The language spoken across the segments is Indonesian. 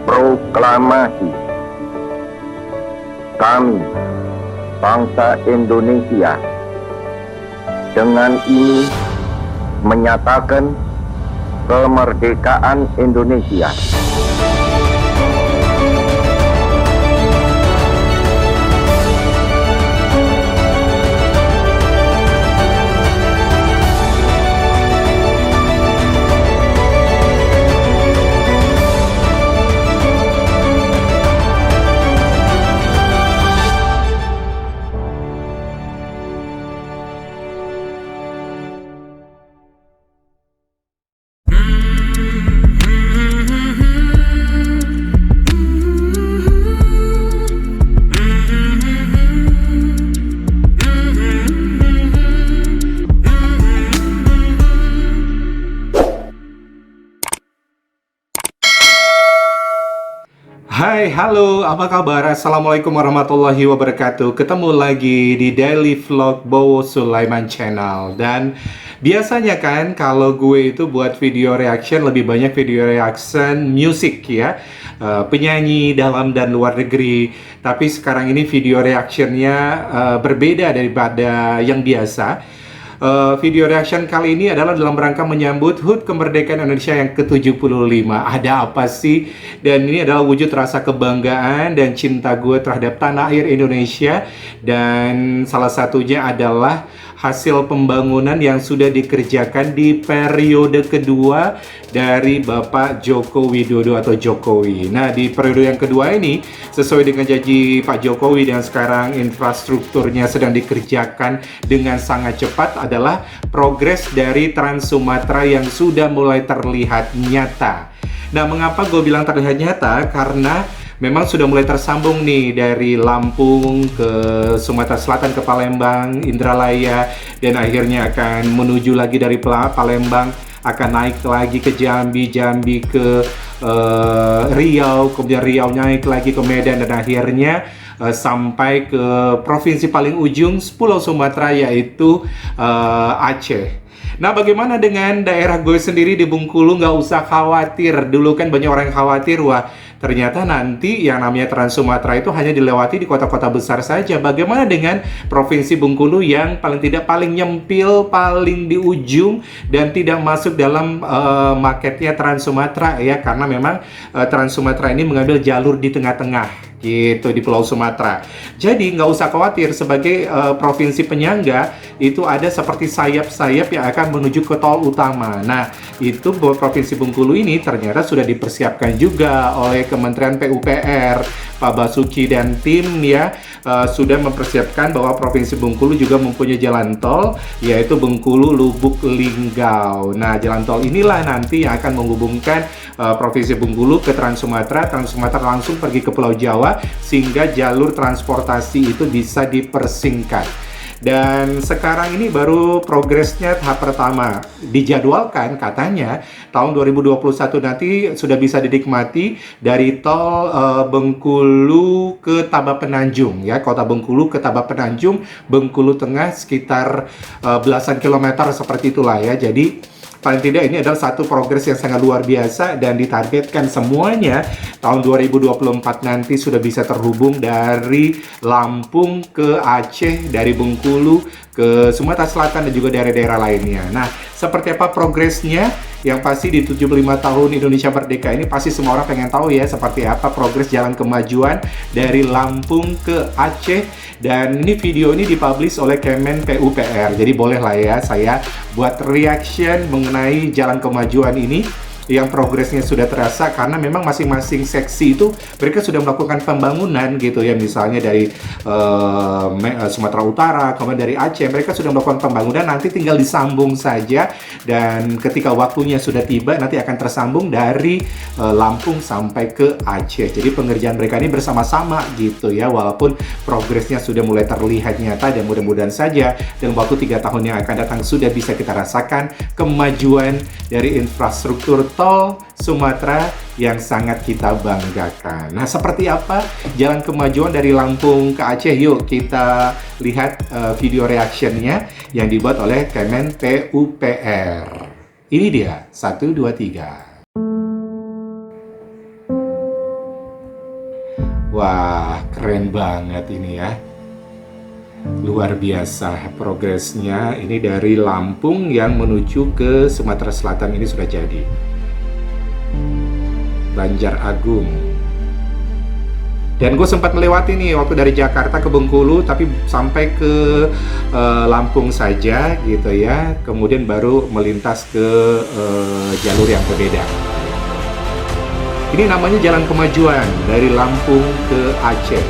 Proklamasi. Kami, bangsa Indonesia, dengan ini menyatakan kemerdekaan Indonesia. Hai, halo, apa kabar? Assalamualaikum warahmatullahi wabarakatuh. Ketemu lagi di Daily Vlog Bowo Sulaiman Channel. Dan biasanya kan kalau gue itu buat video reaction, lebih banyak video reaction musik ya, penyanyi dalam dan luar negeri. Tapi sekarang ini video reactionnya berbeda daripada yang biasa. Video reaction kali ini adalah dalam rangka menyambut HUT kemerdekaan Indonesia yang ke-75. Ada apa sih? Dan ini adalah wujud rasa kebanggaan dan cinta gue terhadap tanah air Indonesia. Dan salah satunya adalah hasil pembangunan yang sudah dikerjakan di periode kedua dari Bapak Joko Widodo atau Jokowi. Nah, di periode yang kedua ini, sesuai dengan janji Pak Jokowi dan sekarang infrastrukturnya sedang dikerjakan dengan sangat cepat, adalah progres dari Trans Sumatera yang sudah mulai terlihat nyata. Nah, mengapa gue bilang terlihat nyata? Karena memang sudah mulai tersambung nih dari Lampung ke Sumatera Selatan ke Palembang, Indralaya, dan akhirnya akan menuju lagi dari Palembang, akan naik lagi ke Jambi, Jambi ke Riau, kemudian Riau naik lagi ke Medan, dan akhirnya sampai ke provinsi paling ujung Pulau Sumatera, yaitu Aceh. Nah, bagaimana dengan daerah gue sendiri di Bengkulu? Nggak usah khawatir. Dulu kan banyak orang yang khawatir, wah ternyata nanti yang namanya Trans Sumatera itu hanya dilewati di kota-kota besar saja. Bagaimana dengan Provinsi Bengkulu yang paling tidak paling nyempil, paling di ujung, dan tidak masuk dalam marketnya Trans Sumatera ya, karena memang Trans Sumatera ini mengambil jalur di tengah-tengah gitu di Pulau Sumatera. Jadi nggak usah khawatir, sebagai provinsi penyangga itu ada seperti sayap-sayap yang akan menuju ke tol utama. Nah, itu Provinsi Bengkulu ini ternyata sudah dipersiapkan juga oleh Kementerian PUPR. Pak Basuki dan tim ya sudah mempersiapkan bahwa Provinsi Bengkulu juga mempunyai jalan tol, yaitu Bengkulu Lubuk Linggau. Nah, jalan tol inilah nanti yang akan menghubungkan Provinsi Bengkulu ke Trans Sumatera langsung pergi ke Pulau Jawa, sehingga jalur transportasi itu bisa dipersingkat. Dan sekarang ini baru progresnya tahap pertama. Dijadwalkan katanya tahun 2021 nanti sudah bisa dinikmati dari tol Bengkulu ke Tabak Penanjung ya, kota Bengkulu ke Tabak Penanjung, Bengkulu Tengah sekitar belasan kilometer seperti itulah ya. Jadi paling tidak ini adalah satu progres yang sangat luar biasa, dan ditargetkan semuanya tahun 2024 nanti sudah bisa terhubung dari Lampung ke Aceh, dari Bengkulu ke Sumatera Selatan, dan juga daerah-daerah lainnya. Nah, seperti apa progresnya? Yang pasti di 75 tahun Indonesia Merdeka ini pasti semua orang pengen tahu ya, seperti apa progres jalan kemajuan dari Lampung ke Aceh. Dan ini video ini dipublish oleh Kemen PUPR. Jadi boleh lah ya saya buat reaction mengenai jalan kemajuan ini yang progresnya sudah terasa, karena memang masing-masing seksi itu mereka sudah melakukan pembangunan gitu ya. Misalnya dari Sumatera Utara, kemudian dari Aceh, mereka sudah melakukan pembangunan, nanti tinggal disambung saja, dan ketika waktunya sudah tiba nanti akan tersambung dari Lampung sampai ke Aceh. Jadi pengerjaan mereka ini bersama-sama gitu ya, walaupun progresnya sudah mulai terlihat nyata, dan mudah-mudahan saja dalam waktu 3 tahun yang akan datang sudah bisa kita rasakan kemajuan dari infrastruktur tol Sumatera yang sangat kita banggakan. Nah, seperti apa jalan kemajuan dari Lampung ke Aceh? Yuk kita lihat video reactionnya yang dibuat oleh Kemen PUPR. Ini dia, 1, 2, 3. Wah, keren banget ini ya. Luar biasa progresnya. Ini dari Lampung yang menuju ke Sumatera Selatan ini sudah jadi. Banjar Agung. Dan gue sempat melewati nih waktu dari Jakarta ke Bengkulu, tapi sampai ke Lampung saja gitu ya. Kemudian baru melintas ke jalur yang berbeda. Ini namanya Jalan Kemajuan dari Lampung ke Aceh.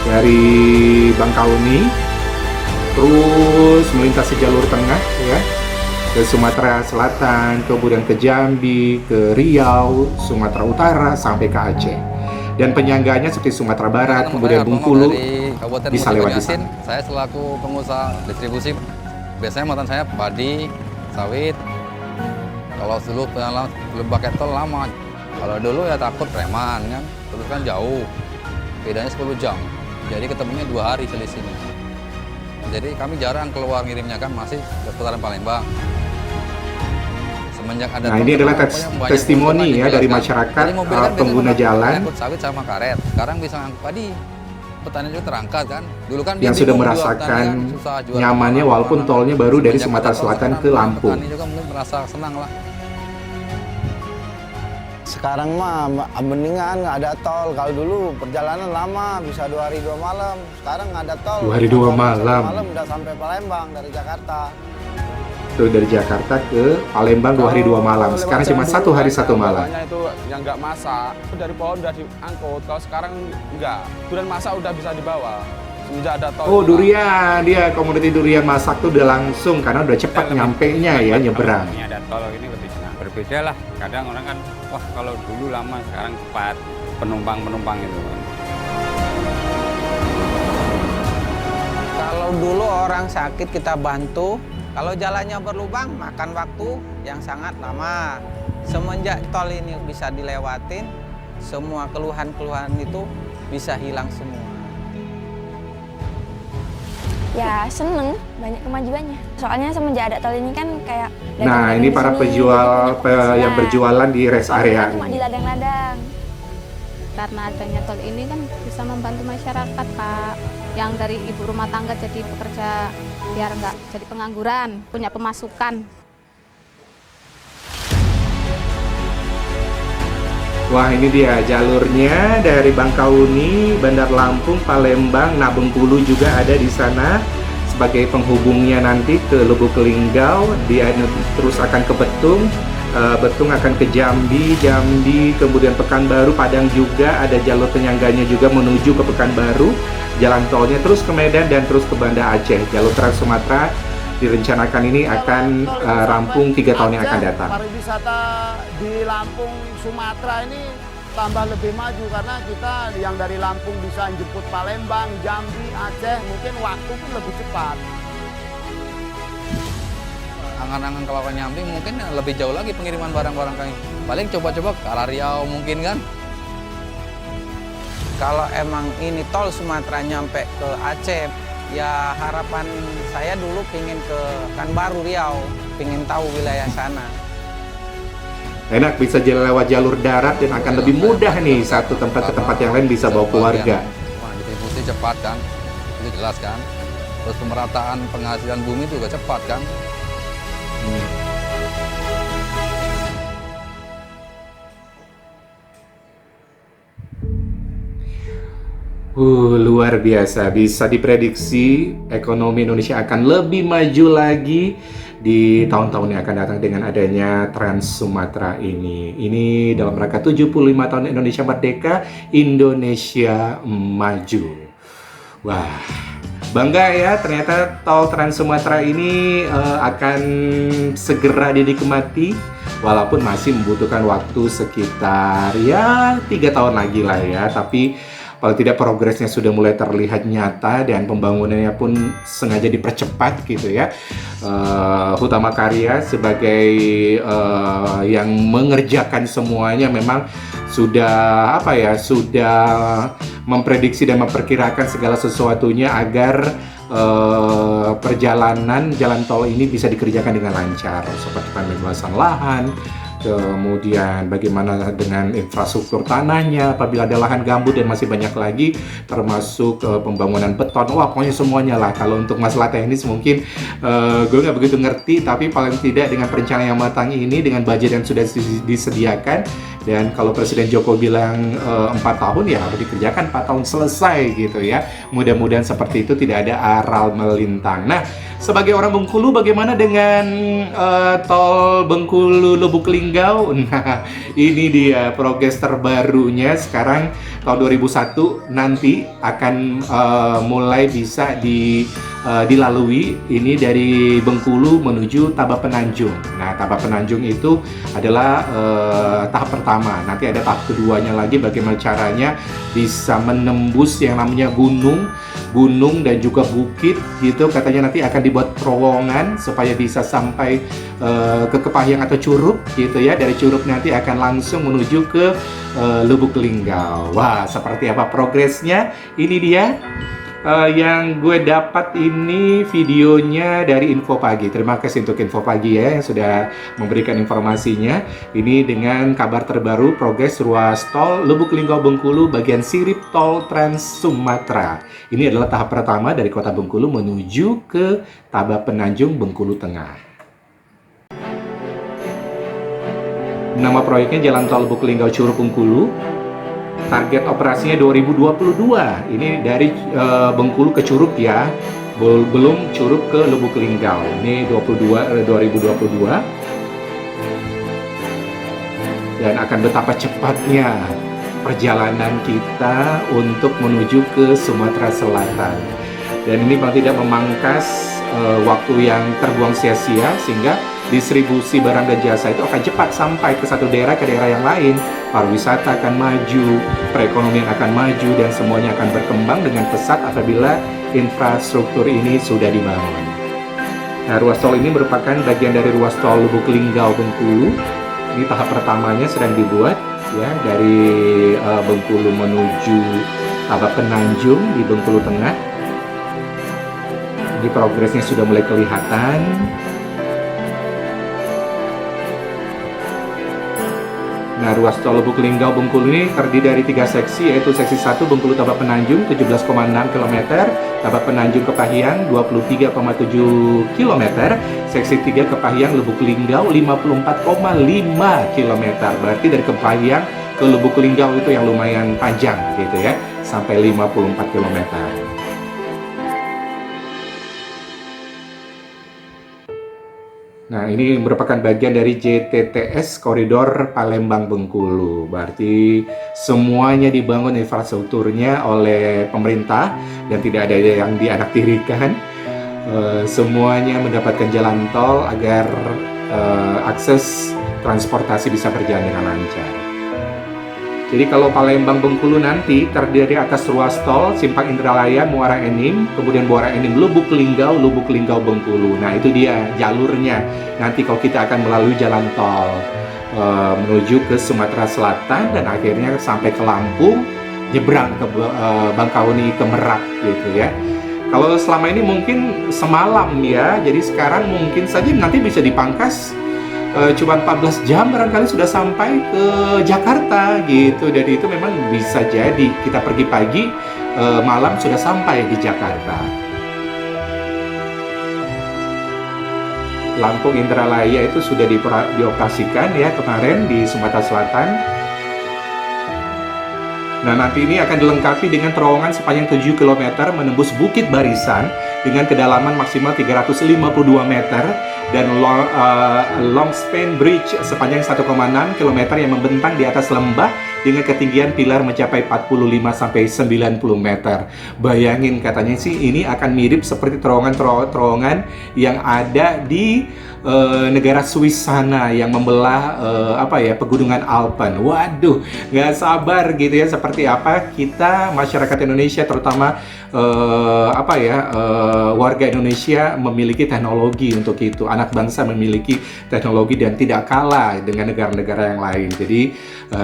Dari Bangkauni terus melintasi jalur tengah ya ke Sumatera Selatan, kemudian ke Jambi, ke Riau, Sumatera Utara sampai ke Aceh. Dan penyanggaannya seperti Sumatera Barat, kemudian Bengkulu bisa lewat di sana. Saya selaku pengusaha distribusi, biasanya muatan saya padi, sawit. Kalau dulu belum pakai tol lama. Kalau dulu ya takut preman kan, terus kan jauh, bedanya 10 jam. Jadi ketemunya 2 hari selisihnya. Jadi kami jarang keluar ngirimnya kan, masih seputaran Palembang. Semenjak ada Nah, ini adalah testimoni ya dari masyarakat pengguna jalan ngangkut sawit sama karet. Sekarang bisa ngangkut padi. Petani juga terangkat kan. Dulu kan yang sudah merasakan nyamannya walaupun tolnya baru dari Sumatera Selatan ke Lampung. Petani juga mungkin merasa senang lah. Sekarang mah mendingan nggak ada tol. Kalau dulu perjalanan lama, bisa 2 hari 2 malam. Sekarang nggak ada tol. 2 hari 2 malam. Malam udah sampai Palembang dari Jakarta. Tuh dari Jakarta ke Palembang 2 hari 2 malam. Sekarang cuma 1 hari 1 malam. Itu yang nggak masak, dari pohon udah diangkut. Kalau sekarang nggak, durian masak udah bisa dibawa. Semenjak ada tol. Oh, durian, dia komoditi durian masak tuh udah langsung karena udah cepat nyampenya ya nyebrang. Ini ada tol ini lebih senang. Berbeda lah. Kadang orang kan, wah kalau dulu lama sekarang cepat penumpang itu. Kalau dulu orang sakit kita bantu, kalau jalannya berlubang makan waktu yang sangat lama. Semenjak tol ini bisa dilewatin, semua keluhan-keluhan itu bisa hilang semua. Ya seneng, banyak kemajuannya. Soalnya semenjak ada tol ini kan kayak Nah, dagang-dagang ini di para sini, penjual banyak penghasilan. yang berjualan di rest area Cuma di ini. ladang-ladang. Karena adanya tol ini kan bisa membantu masyarakat, Pak, yang dari ibu rumah tangga jadi pekerja biar nggak jadi pengangguran, punya pemasukan. Wah, ini dia jalurnya dari Bangkauni, Bandar Lampung, Palembang, nah Bengkulu juga ada di sana sebagai penghubungnya nanti ke Lubuk Linggau. Dia terus akan ke Betung, Betung akan ke Jambi, kemudian Pekanbaru, Padang juga ada jalur penyangganya juga menuju ke Pekanbaru, jalan tolnya terus ke Medan dan terus ke Banda Aceh. Jalur Trans Sumatera direncanakan ini akan rampung 3 tahun yang akan datang. Pariwisata di Lampung, Sumatera ini tambah lebih maju karena kita yang dari Lampung bisa jemput Palembang, Jambi, Aceh, mungkin waktu pun lebih cepat. Angan-angan kalau ke Jambi mungkin lebih jauh lagi pengiriman barang-barang kami. Paling coba-coba ke arah Riau mungkin kan. Kalau emang ini tol Sumatera nyampe ke Aceh, ya harapan saya dulu pingin ke Pekanbaru Riau, pingin tahu wilayah sana. Enak bisa jalan lewat jalur darat dan akan lebih mudah nih satu tempat ke tempat yang lain bisa bawa keluarga. Wah, distribusi cepat kan, itu jelas kan. Terus pemerataan penghasilan bumi juga cepat kan. Luar biasa. Bisa diprediksi ekonomi Indonesia akan lebih maju lagi di tahun-tahun yang akan datang dengan adanya Trans Sumatera ini. Ini dalam rangka 75 tahun Indonesia Merdeka, Indonesia Maju. Wah, bangga ya ternyata tol Trans Sumatera ini akan segera dinikmati walaupun masih membutuhkan waktu sekitar ya 3 tahun lagi lah ya, tapi paling tidak progresnya sudah mulai terlihat nyata dan pembangunannya pun sengaja dipercepat gitu ya. Hutama Karya sebagai yang mengerjakan semuanya memang sudah sudah memprediksi dan memperkirakan segala sesuatunya agar perjalanan jalan tol ini bisa dikerjakan dengan lancar, seperti pembebasan lahan, kemudian bagaimana dengan infrastruktur tanahnya, apabila ada lahan gambut dan masih banyak lagi, termasuk pembangunan beton. Wah, pokoknya semuanya lah. Kalau untuk masalah teknis mungkin gue nggak begitu ngerti, tapi paling tidak dengan perencanaan yang matang ini, dengan budget yang sudah disediakan, dan kalau Presiden Joko bilang 4 tahun, ya harus dikerjakan 4 tahun selesai gitu ya. Mudah-mudahan seperti itu, tidak ada aral melintang. Nah, sebagai orang Bengkulu, bagaimana dengan tol Bengkulu Lubuk Linggau? Nah, ini dia progres terbarunya. Sekarang tahun 2001 nanti akan mulai bisa dilalui. Ini dari Bengkulu menuju Tabak Penanjung. Nah, Tabak Penanjung itu adalah tahap pertama. Nanti ada tahap keduanya lagi, bagaimana caranya bisa menembus yang namanya gunung dan juga bukit gitu. Katanya nanti akan dibuat terowongan supaya bisa sampai ke Kepahyang atau Curup gitu ya. Dari Curup nanti akan langsung menuju ke Lubuk Linggau. Wah, seperti apa progresnya? Ini dia yang gue dapat, ini videonya dari Info Pagi. Terima kasih untuk Info Pagi ya yang sudah memberikan informasinya. Ini dengan kabar terbaru progres ruas tol Lubuk Linggau Bengkulu bagian sirip tol Trans Sumatera. Ini adalah tahap pertama dari kota Bengkulu menuju ke Tabak Penanjung Bengkulu Tengah. Nama proyeknya Jalan Tol Lubuk Linggau Curup Bengkulu. Target operasinya 2022. Ini dari Bengkulu ke Curup ya. Belum Curup ke Lubuk Linggau. Ini 2022. Dan akan betapa cepatnya perjalanan kita untuk menuju ke Sumatera Selatan. Dan ini paling tidak memangkas waktu yang terbuang sia-sia, sehingga distribusi barang dan jasa itu akan cepat sampai ke satu daerah ke daerah yang lain. Pariwisata akan maju, perekonomian akan maju, dan semuanya akan berkembang dengan pesat apabila infrastruktur ini sudah dibangun. Nah, ruas tol ini merupakan bagian dari ruas tol Lubuk Linggau Bengkulu. Ini tahap pertamanya sedang dibuat ya, dari Bengkulu menuju Tabak Penanjung di Bengkulu Tengah. Ini progresnya sudah mulai kelihatan. Nah, ruas tol Lubuk Linggau Bengkulu ini terdiri dari 3 seksi, yaitu seksi 1 Bengkulu Tabak Penanjung 17,6 km, Tabak Penanjung Kepahyang 23,7 km, seksi 3 Kepahyang Lubuk Linggau 54,5 km. Berarti dari Kepahyang ke Lubuk Linggau itu yang lumayan panjang gitu ya, sampai 54 km. Nah, ini merupakan bagian dari JTTS Koridor Palembang Bengkulu. Berarti semuanya dibangun infrastrukturnya oleh pemerintah dan tidak ada yang dianaktirikan. Semuanya mendapatkan jalan tol agar akses transportasi bisa berjalan dengan lancar. Jadi kalau Palembang Bengkulu nanti terdiri atas ruas tol Simpang Indralaya, Muara Enim, kemudian Muara Enim Lubuk Linggau Bengkulu. Nah, itu dia jalurnya. Nanti kalau kita akan melalui jalan tol menuju ke Sumatera Selatan dan akhirnya sampai ke Lampung, nyebrang ke Bangkauni, ke Merak gitu ya. Kalau selama ini mungkin semalam ya, jadi sekarang mungkin saja nanti bisa dipangkas cuma 14 jam barangkali sudah sampai ke Jakarta gitu. Dan itu memang bisa jadi kita pergi pagi, malam sudah sampai di Jakarta. Lampung Indralaya itu sudah dioperasikan ya kemarin di Sumatera Selatan. Nah, nanti ini akan dilengkapi dengan terowongan sepanjang 7 km menembus Bukit Barisan dengan kedalaman maksimal 352 meter dan long span bridge sepanjang 1,6 km yang membentang di atas lembah dengan ketinggian pilar mencapai 45 sampai 90 meter. Bayangin, katanya sih ini akan mirip seperti terowongan yang ada di negara Swiss sana yang membelah pegunungan Alpen. Waduh, nggak sabar gitu ya, seperti apa kita masyarakat Indonesia terutama warga Indonesia memiliki teknologi untuk itu. Anak bangsa memiliki teknologi dan tidak kalah dengan negara-negara yang lain. Jadi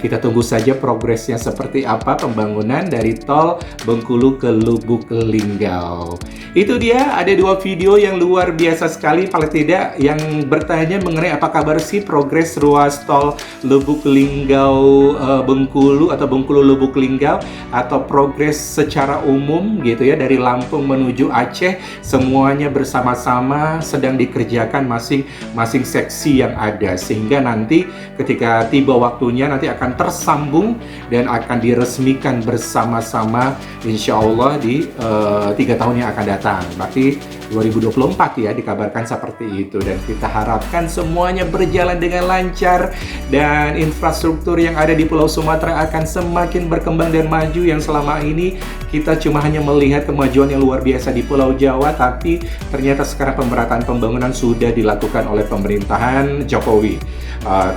kita tunggu saja progresnya seperti apa pembangunan dari tol Bengkulu ke Lubuk Linggau. Itu dia, ada 2 video yang luar biasa sekali, paling tidak yang yang bertanya mengenai apa kabar sih progres ruas tol Lubuk Linggau Bengkulu atau Bengkulu Lubuk Linggau, atau progres secara umum gitu ya dari Lampung menuju Aceh, semuanya bersama-sama sedang dikerjakan masing-masing seksi yang ada, sehingga nanti ketika tiba waktunya nanti akan tersambung dan akan diresmikan bersama-sama insya Allah di 3 tahun yang akan datang. Berarti 2024 ya, dikabarkan seperti itu, dan kita harapkan semuanya berjalan dengan lancar dan infrastruktur yang ada di Pulau Sumatera akan semakin berkembang dan maju. Yang selama ini kita cuma hanya melihat kemajuan yang luar biasa di Pulau Jawa, tapi ternyata sekarang pemerataan pembangunan sudah dilakukan oleh pemerintahan Jokowi.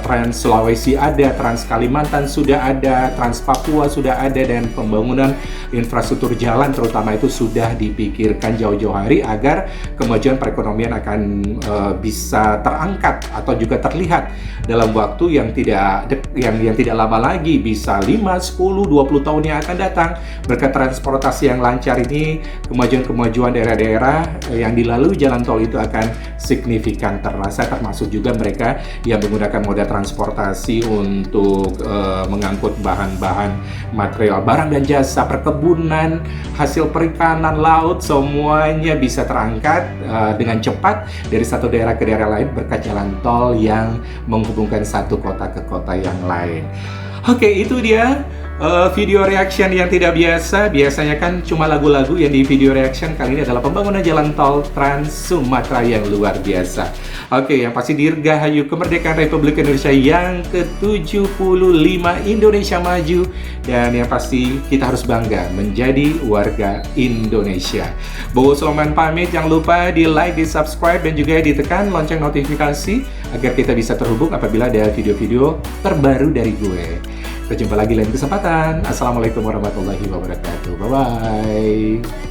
Trans Sulawesi ada, Trans Kalimantan sudah ada, Trans Papua sudah ada, dan pembangunan infrastruktur jalan terutama itu sudah dipikirkan jauh-jauh hari agar kemajuan perekonomian akan bisa terangkat atau juga terlihat dalam waktu yang tidak lama lagi, bisa 5, 10, 20 tahun yang akan datang. Berkat transportasi yang lancar ini, kemajuan daerah-daerah yang dilalui jalan tol itu akan signifikan terasa, termasuk juga mereka yang menggunakan moda transportasi untuk mengangkut bahan-bahan material, barang dan jasa, perkebunan, hasil perikanan, laut, semuanya bisa terangkat dengan cepat dari satu daerah ke daerah lain berkat jalan tol yang menghubungkan satu kota ke kota yang lain. Oke, itu dia video reaction yang tidak biasa. Biasanya kan cuma lagu-lagu, yang di video reaction kali ini adalah pembangunan jalan tol Trans Sumatera yang luar biasa. Oke, yang pasti dirgahayu kemerdekaan Republik Indonesia yang ke-75, Indonesia maju, dan yang pasti kita harus bangga menjadi warga Indonesia. Bowo Sulaiman pamit, jangan lupa di like, di subscribe, dan juga ditekan lonceng notifikasi agar kita bisa terhubung apabila ada video-video terbaru dari gue. Kita jumpa lagi lain kesempatan. Assalamualaikum warahmatullahi wabarakatuh. Bye-bye.